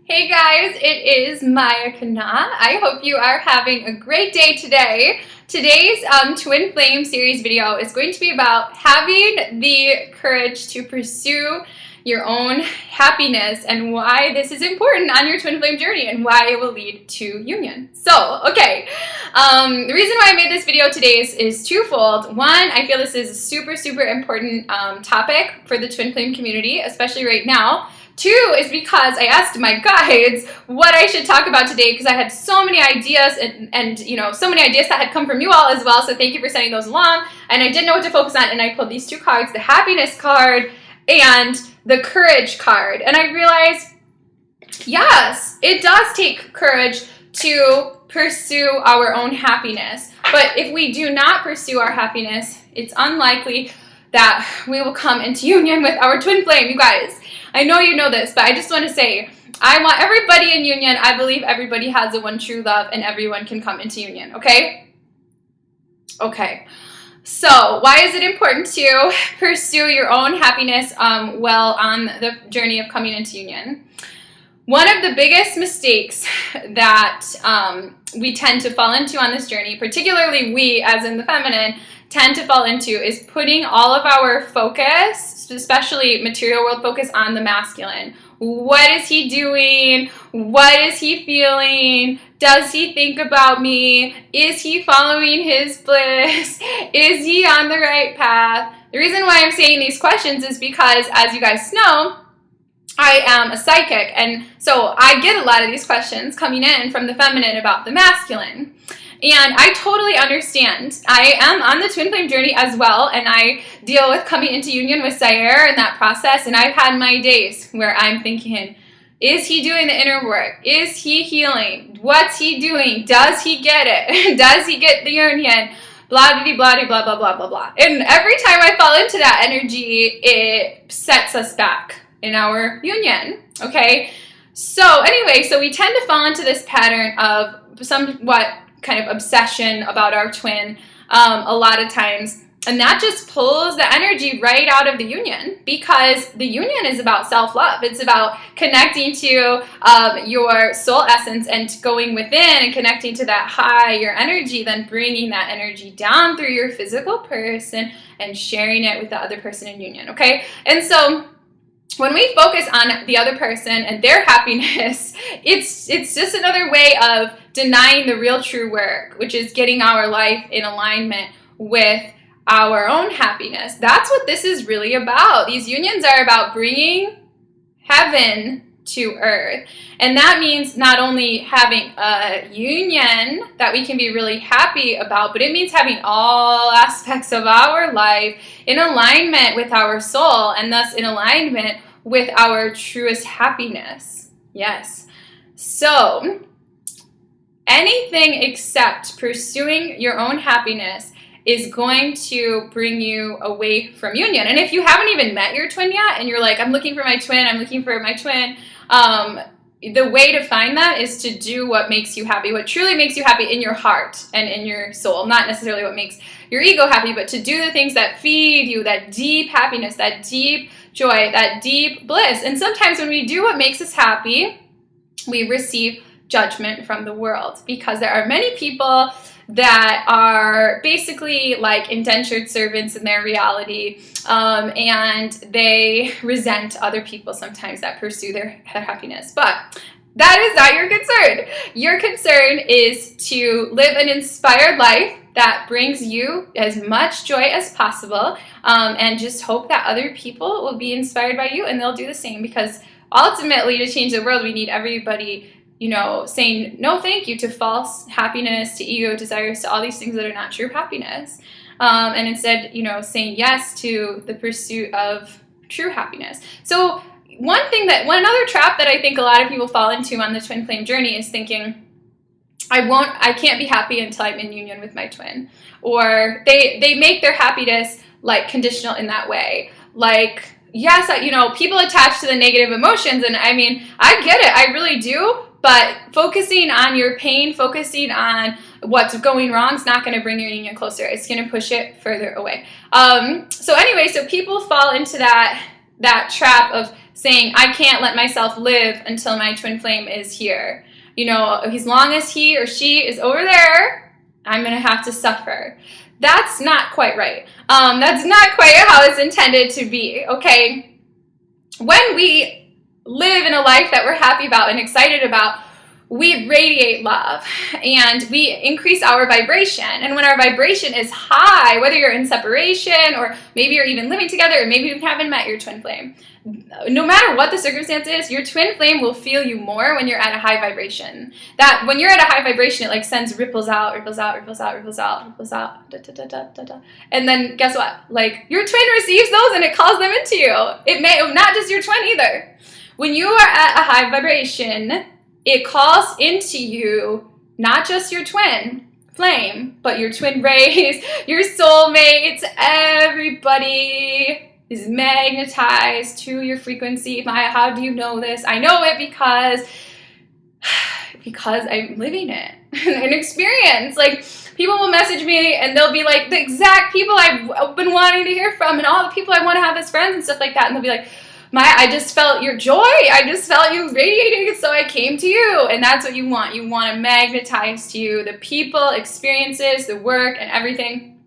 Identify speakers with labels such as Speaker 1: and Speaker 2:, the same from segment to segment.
Speaker 1: Hey guys, it is Maya Kana. I hope you are having a great day today. Today's Twin Flame series video is going to be about having the courage to pursue your own happiness and why this is important on your twin flame journey and why it will lead to union. So, okay, the reason why I made this video today is twofold. One, I feel this is a super important topic for the twin flame community, especially right now. Two is because I asked my guides what I should talk about today because I had so many ideas and so many ideas that had come from you all as well. So thank you for sending those along. And I didn't know what to focus on, and I pulled these two cards, the happiness card and the courage card. And I realized, yes, it does take courage to pursue our own happiness. But if we do not pursue our happiness, it's unlikely that we will come into union with our twin flame, you guys. I know you know this, but I just want to say, I want everybody in union. I believe everybody has the one true love and everyone can come into union, okay? Okay. So why is it important to pursue your own happiness well on the journey of coming into union? One of the biggest mistakes that we tend to fall into on this journey, particularly we as in the feminine, tend to fall into is putting all of our focus, especially material world focus, on the masculine. What is he doing? What is he feeling? Does he think about me? Is he following his bliss? Is he on the right path? The reason why I'm saying these questions is because, as you guys know, I am a psychic, and so I get a lot of these questions coming in from the feminine about the masculine. And I totally understand. I am on the twin flame journey as well, and I deal with coming into union with Sayer and that process, and I've had my days where I'm thinking, is he doing the inner work? Is he healing? What's he doing? Does he get it? Does he get the union? Blah, blah, blah, blah, blah, blah, blah, blah. And every time I fall into that energy, it sets us back in our union, okay? So anyway, so we tend to fall into this pattern of somewhat kind of obsession about our twin a lot of times, and that just pulls the energy right out of the union, because the union is about self-love. It's about connecting to your soul essence and going within and connecting to that higher energy, then bringing that energy down through your physical person and sharing it with the other person in union, okay? And so when we focus on the other person and their happiness, it's just another way of denying the real true work, which is getting our life in alignment with our own happiness. That's what this is really about. These unions are about bringing heaven to earth. And that means not only having a union that we can be really happy about, but it means having all aspects of our life in alignment with our soul, and thus in alignment with our truest happiness. Yes. So anything except pursuing your own happiness is going to bring you away from union. And if you haven't even met your twin yet, and you're like, I'm looking for my twin, the way to find that is to do what makes you happy, what truly makes you happy in your heart and in your soul, not necessarily what makes your ego happy, but to do the things that feed you that deep happiness, that deep joy, that deep bliss. And sometimes when we do what makes us happy, we receive judgment from the world, because there are many people that are basically like indentured servants in their reality, and they resent other people sometimes that pursue their happiness. But that is not your concern. Your concern is to live an inspired life that brings you as much joy as possible, and just hope that other people will be inspired by you and they'll do the same, because ultimately to change the world we need everybody saying no thank you to false happiness, to ego desires, to all these things that are not true happiness, and instead saying yes to the pursuit of true happiness. So one other trap that I think a lot of people fall into on the twin flame journey is thinking, I can't be happy until I'm in union with my twin. Or they make their happiness like conditional in that way. Like, yes, people attach to the negative emotions, and I mean, I get it, I really do, but focusing on your pain, focusing on what's going wrong is not going to bring your union closer. It's going to push it further away. So anyway, so people fall into that that trap of saying, I can't let myself live until my twin flame is here. You know, as long as he or she is over there, I'm going to have to suffer. That's not quite right. That's not quite how it's intended to be, okay? When we live in a life that we're happy about and excited about, we radiate love and we increase our vibration. And when our vibration is high, whether you're in separation or maybe you're even living together or maybe you haven't met your twin flame, no matter what the circumstance is, your twin flame will feel you more when you're at a high vibration. That when you're at a high vibration, it like sends ripples out, ripples out, ripples out, ripples out, ripples out, da, da, da, da, da, da. And then guess what? Like your twin receives those and it calls them into you. It may not just your twin either. When you are at a high vibration, it calls into you not just your twin flame, but your twin rays, your soulmates, everybody is magnetized to your frequency. Maya, how do you know this? I know it because I'm living it. An experience. Like, people will message me and they'll be like, the exact people I've been wanting to hear from and all the people I want to have as friends and stuff like that. And they'll be like, Maya, I just felt your joy. I just felt you radiating, so I came to you. And that's what you want. You want to magnetize to you the people, experiences, the work, and everything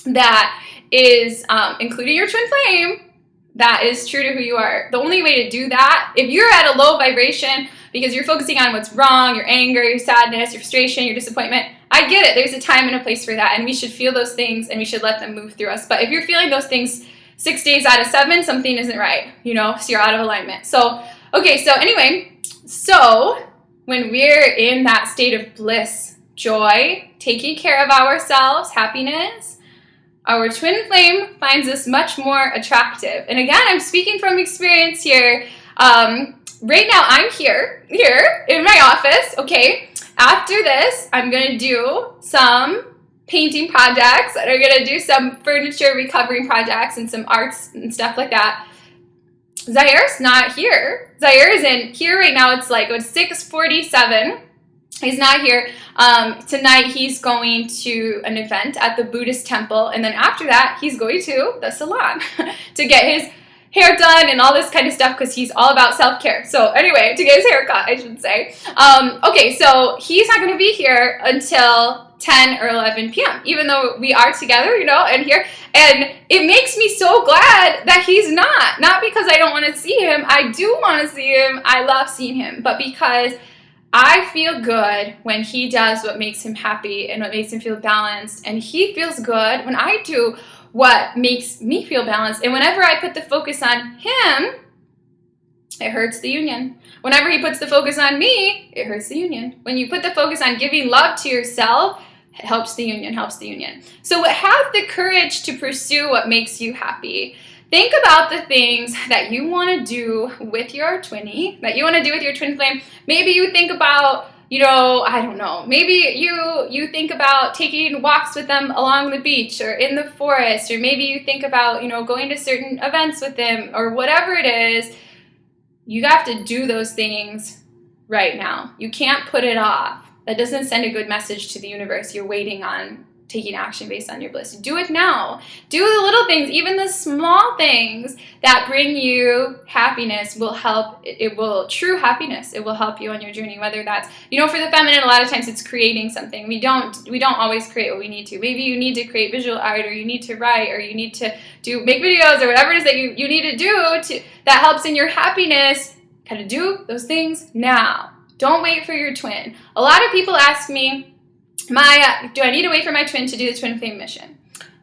Speaker 1: that is, including your twin flame, that is true to who you are. The only way to do that, if you're at a low vibration because you're focusing on what's wrong, your anger, your sadness, your frustration, your disappointment, I get it. There's a time and a place for that, and we should feel those things, and we should let them move through us. But if you're feeling those things 6 days out of 7, something isn't right, you know, so you're out of alignment. So, okay, so anyway, so when we're in that state of bliss, joy, taking care of ourselves, happiness, our twin flame finds us much more attractive. And again, I'm speaking from experience here. Right now, I'm here in my office, okay? After this, I'm going to do some painting projects, and I'm going to do some furniture recovering projects and some arts and stuff like that. Zaire's not here. Zaire isn't here right now. It's 6:47. He's not here. Tonight he's going to an event at the Buddhist temple, and then after that he's going to the salon to get his hair done and all this kind of stuff because he's all about self-care. So anyway, to get his hair cut, I should say. Okay, so he's not going to be here until 10 or 11 p.m., even though we are together, you know, and here. And it makes me so glad that he's not because I don't want to see him. I do want to see him. I love seeing him, but because I feel good when he does what makes him happy and what makes him feel balanced, and he feels good when I do what makes me feel balanced. And whenever I put the focus on him, it hurts the union. Whenever he puts the focus on me, it hurts the union. When you put the focus on giving love to yourself, it helps the union. So have the courage to pursue what makes you happy. Think about the things that you want to do with your twinnie, that you want to do with your twin flame. Maybe you think about, you know, I don't know, maybe you think about taking walks with them along the beach or in the forest, or maybe you think about, you know, going to certain events with them or whatever it is. You have to do those things right now. You can't put it off. That doesn't send a good message to the universe. You're waiting on taking action based on your bliss. Do it now. Do the little things, even the small things that bring you happiness will help. True happiness. It will help you on your journey, whether that's, you know, for the feminine, a lot of times it's creating something. We don't always create what we need to. Maybe you need to create visual art, or you need to write, or you need to make videos, or whatever it is that you need to do that helps in your happiness. Kind of do those things now. Don't wait for your twin. A lot of people ask me, Maya, do I need to wait for my twin to do the twin flame mission?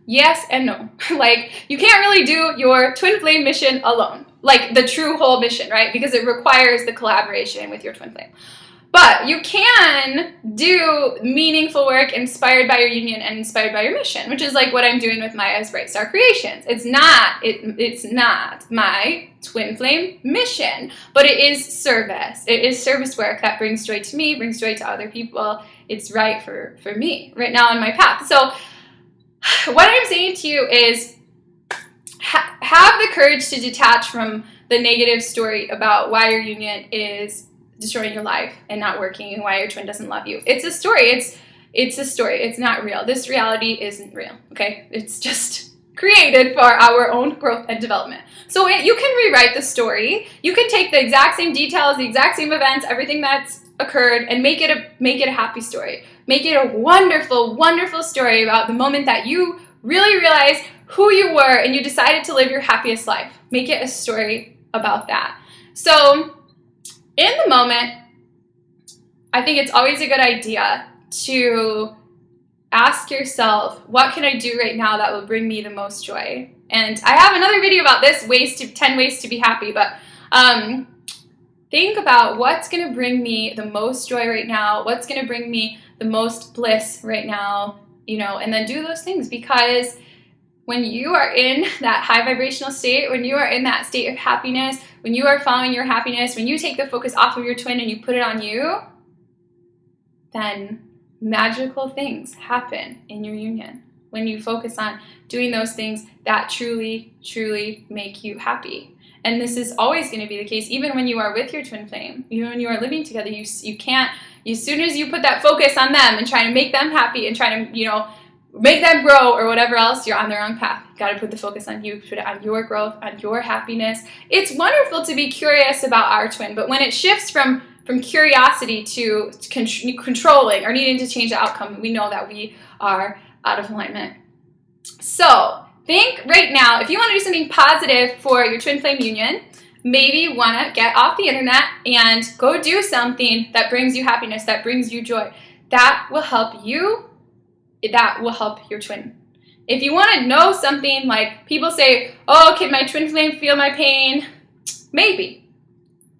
Speaker 1: Yes and no. Like, you can't really do your twin flame mission alone, like the true whole mission, right? Because it requires the collaboration with your twin flame. But you can do meaningful work inspired by your union and inspired by your mission, which is like what I'm doing with Maya's Bright Star Creations. It's not my twin flame mission, but it is service. It is service work that brings joy to me, brings joy to other people. It's right for me right now on my path. So what I'm saying to you is have the courage to detach from the negative story about why your union is destroying your life and not working, and why your twin doesn't love you. It's a story. It's a story. It's not real. This reality isn't real, okay? It's just created for our own growth and development. So you can rewrite the story. You can take the exact same details, the exact same events, everything that's occurred, and make it a happy story. Make it a wonderful, wonderful story about the moment that you really realized who you were and you decided to live your happiest life. Make it a story about that. So in the moment, I think it's always a good idea to ask yourself, what can I do right now that will bring me the most joy? And I have another video about this, 10 ways to be happy, but think about what's going to bring me the most joy right now, what's going to bring me the most bliss right now, and then do those things, because when you are in that high vibrational state, when you are in that state of happiness, when you are following your happiness, when you take the focus off of your twin and you put it on you, then magical things happen in your union. When you focus on doing those things that truly, truly make you happy. And this is always going to be the case, even when you are with your twin flame, even when you are living together. You can't, as soon as you put that focus on them and try to make them happy and try to, make them grow or whatever else, you're on the wrong path. You got to put the focus on you, put it on your growth, on your happiness. It's wonderful to be curious about our twin, but when it shifts from curiosity to controlling or needing to change the outcome, we know that we are out of alignment. So think right now, if you want to do something positive for your twin flame union, maybe you want to get off the internet and go do something that brings you happiness, that brings you joy. That will help you. That will help your twin. If you want to know something, like people say, oh, can my twin flame feel my pain? Maybe.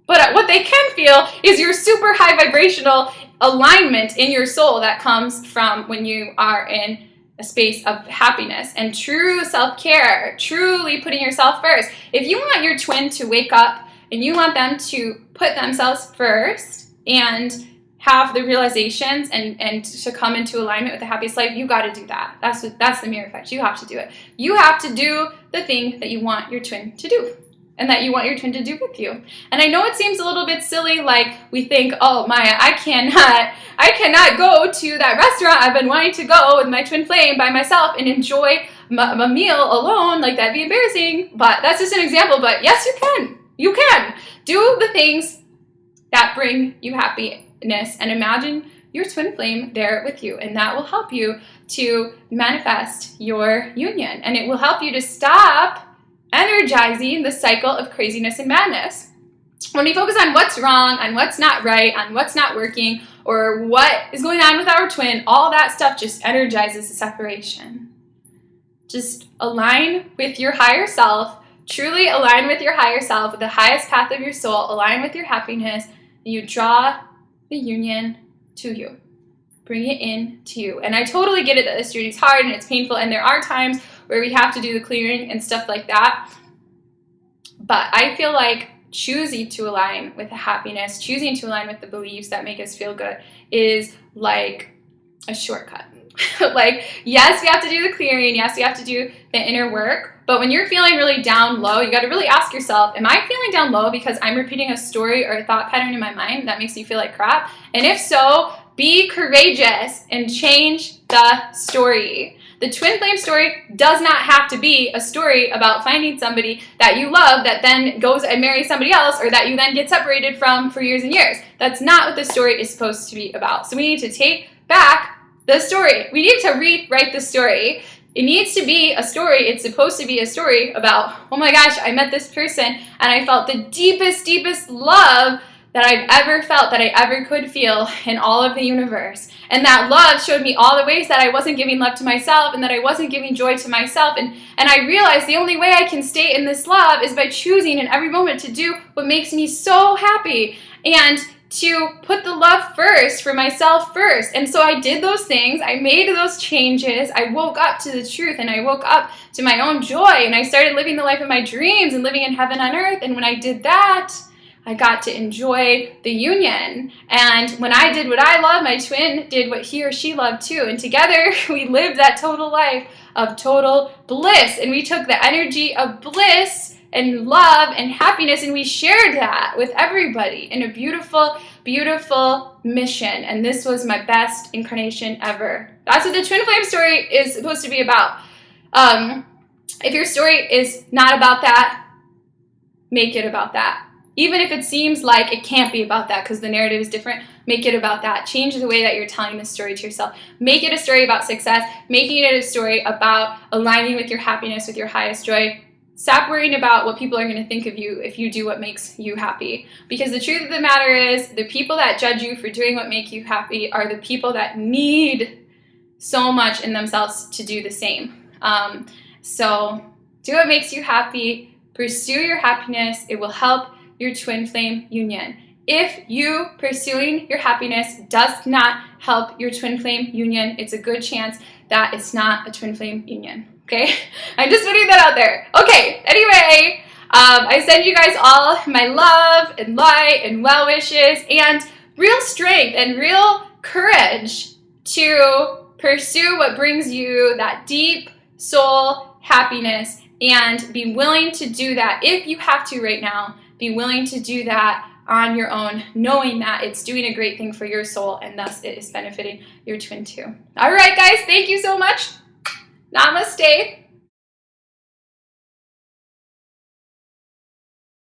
Speaker 1: But what they can feel is your super high vibrational alignment in your soul that comes from when you are in a space of happiness and true self-care, truly putting yourself first. If you want your twin to wake up and you want them to put themselves first and have the realizations and to come into alignment with the happiest life, you got to do that. That's the mirror effect. You have to do it. You have to do the thing that you want your twin to do, and that you want your twin to do with you. And I know it seems a little bit silly, like we think, oh, Maya, I cannot go to that restaurant I've been wanting to go with my twin flame by myself and enjoy a meal alone. Like, that'd be embarrassing. But that's just an example. But yes, you can. You can. Do the things that bring you happiness and imagine your twin flame there with you. And that will help you to manifest your union. And it will help you to stop energizing the cycle of craziness and madness. When we focus on what's wrong, on what's not right, on what's not working, or what is going on with our twin, all that stuff just energizes the separation. Just align with your higher self, truly align with your higher self, with the highest path of your soul, align with your happiness, and you draw the union to you. Bring it in to you. And I totally get it that this journey is hard and it's painful, and there are times where we have to do the clearing and stuff like that. But I feel like choosing to align with the happiness, choosing to align with the beliefs that make us feel good is like a shortcut. Like, yes, we have to do the clearing. Yes, we have to do the inner work. But when you're feeling really down low, you got to really ask yourself, am I feeling down low because I'm repeating a story or a thought pattern in my mind that makes me feel like crap? And if so, be courageous and change the story. The twin flame story does not have to be a story about finding somebody that you love that then goes and marries somebody else, or that you then get separated from for years and years. That's not what the story is supposed to be about. So we need to take back the story. We need to rewrite the story. It needs to be a story. It's supposed to be a story about, oh my gosh, I met this person and I felt the deepest, deepest love that I've ever felt, that I ever could feel in all of the universe. And that love showed me all the ways that I wasn't giving love to myself and that I wasn't giving joy to myself. And I realized the only way I can stay in this love is by choosing in every moment to do what makes me so happy and to put the love first for myself first. And so I did those things. I made those changes. I woke up to the truth and I woke up to my own joy, and I started living the life of my dreams and living in heaven on earth. And when I did that, I got to enjoy the union. And when I did what I love, my twin did what he or she loved too. And together we lived that total life of total bliss. And we took the energy of bliss and love and happiness, and we shared that with everybody in a beautiful, beautiful mission. And this was my best incarnation ever. That's what the twin flame story is supposed to be about. If your story is not about that, make it about that. Even if it seems like it can't be about that because the narrative is different, make it about that. Change the way that you're telling the story to yourself. Make it a story about success, making it a story about aligning with your happiness, with your highest joy. Stop worrying about what people are going to think of you if you do what makes you happy. Because the truth of the matter is, the people that judge you for doing what makes you happy are the people that need so much in themselves to do the same. So do what makes you happy. Pursue your happiness. It will help your twin flame union. If you pursuing your happiness does not help your twin flame union, it's a good chance that it's not a twin flame union. Okay? I'm just putting that out there. Okay, anyway, I send you guys all my love and light and well wishes and real strength and real courage to pursue what brings you that deep soul happiness, and be willing to do that if you have to right now. Be willing to do that on your own, knowing that it's doing a great thing for your soul and thus it is benefiting your twin too. All right, guys, thank you so much. Namaste.